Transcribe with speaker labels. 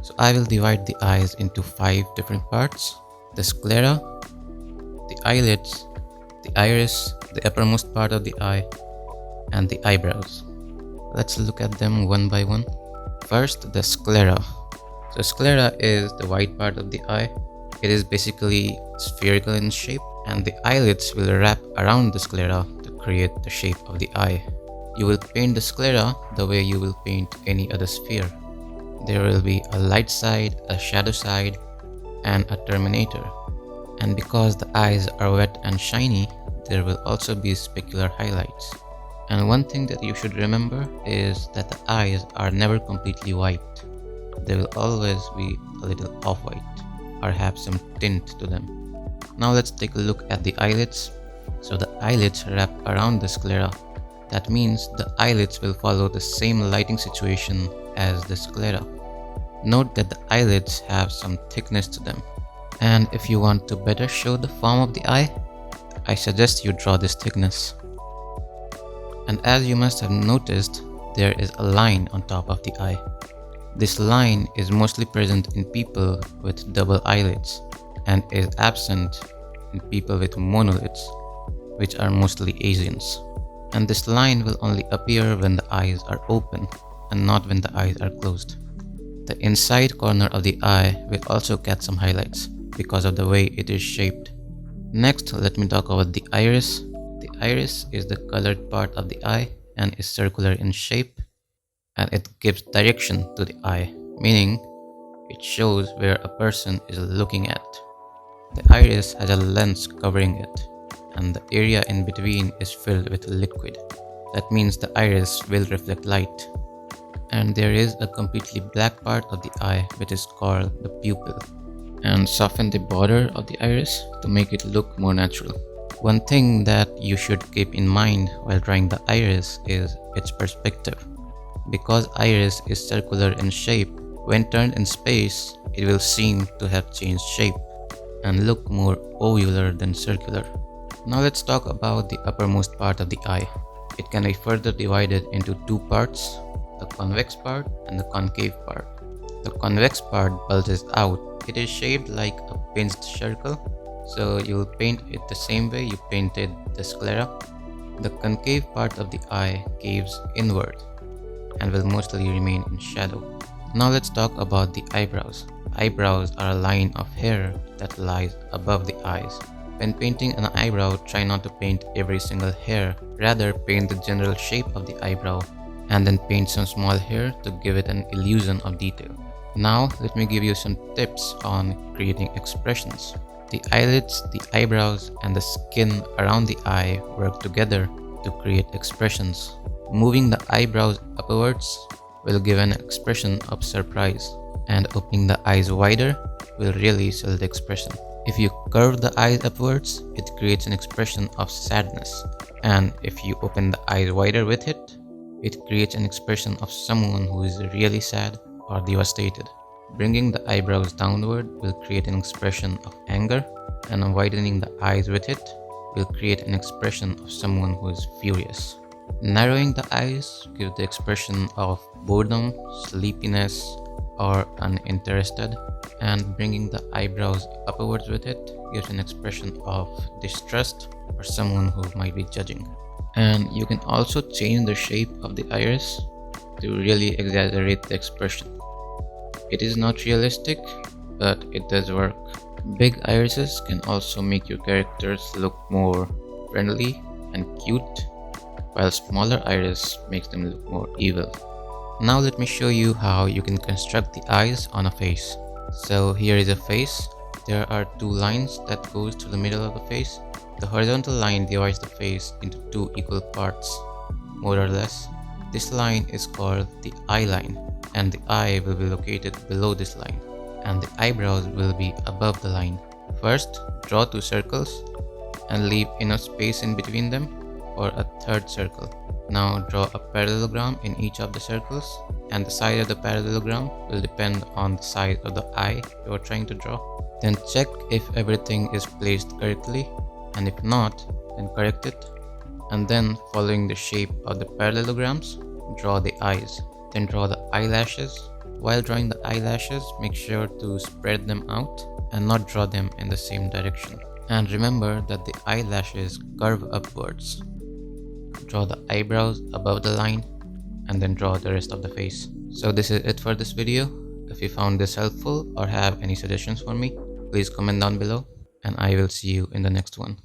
Speaker 1: So I will divide the eyes into 5 different parts: the sclera, the eyelids, the iris, the uppermost part of the eye, and the eyebrows. Let's look at them one by one. First, the sclera. So sclera is the white part of the eye. It is basically spherical in shape, and the eyelids will wrap around the sclera to create the shape of the eye. You will paint the sclera the way you will paint any other sphere. There will be a light side, a shadow side, and a terminator. And because the eyes are wet and shiny, there will also be specular highlights. And one thing that you should remember is that the eyes are never completely white. There will always be a little off-white, or have some tint to them. Now let's take a look at the eyelids. So the eyelids wrap around the sclera. That means the eyelids will follow the same lighting situation as the sclera. Note that the eyelids have some thickness to them. And if you want to better show the form of the eye, I suggest you draw this thickness. And as you must have noticed, there is a line on top of the eye. This line is mostly present in people with double eyelids and is absent in people with monolids, which are mostly Asians. And this line will only appear when the eyes are open and not when the eyes are closed. The inside corner of the eye will also get some highlights because of the way it is shaped. Next, let me talk about the iris. The iris is the colored part of the eye and is circular in shape, and it gives direction to the eye, meaning it shows where a person is looking at. The iris has a lens covering it, and the area in between is filled with liquid. That means the iris will reflect light. And there is a completely black part of the eye which is called the pupil, and soften the border of the iris to make it look more natural. One thing that you should keep in mind while drawing the iris is its perspective. Because iris is circular in shape, when turned in space, it will seem to have changed shape and look more ovular than circular. Now let's talk about the uppermost part of the eye. It can be further divided into 2 parts, the convex part and the concave part. The convex part bulges out. It is shaped like a pinched circle, so you will paint it the same way you painted the sclera. The concave part of the eye caves inward and will mostly remain in shadow. Now let's talk about the eyebrows. Eyebrows are a line of hair that lies above the eyes. When painting an eyebrow, try not to paint every single hair. Rather, paint the general shape of the eyebrow and then paint some small hair to give it an illusion of detail. Now, let me give you some tips on creating expressions. The eyelids, the eyebrows, and the skin around the eye work together to create expressions. Moving the eyebrows upwards will give an expression of surprise, and opening the eyes wider will really sell the expression. If you curve the eyes upwards, it creates an expression of sadness, and if you open the eyes wider with it, it creates an expression of someone who is really sad or devastated. Bringing the eyebrows downward will create an expression of anger, and widening the eyes with it will create an expression of someone who is furious. Narrowing the eyes gives the expression of boredom, sleepiness, or uninterested, and bringing the eyebrows upwards with it gives an expression of distrust or someone who might be judging. And you can also change the shape of the iris to really exaggerate the expression. It is not realistic, but it does work. Big irises can also make your characters look more friendly and cute, while smaller iris makes them look more evil. Now let me show you how you can construct the eyes on a face. So here is a face. There are 2 lines that goes through the middle of the face. The horizontal line divides the face into 2 equal parts, more or less. This line is called the eye line, and the eye will be located below this line, and the eyebrows will be above the line. First, draw 2 circles and leave enough space in between them for a 3rd circle. Now draw a parallelogram in each of the circles, and the size of the parallelogram will depend on the size of the eye you are trying to draw. Then check if everything is placed correctly, and if not, then correct it. And then, following the shape of the parallelograms, draw the eyes. Then draw the eyelashes While drawing the eyelashes, make sure to spread them out and not draw them in the same direction. And remember that the eyelashes curve upwards. Draw the eyebrows above the line and then draw the rest of the face. So this is it for this video. If you found this helpful or have any suggestions for me, please comment down below and I will see you in the next one.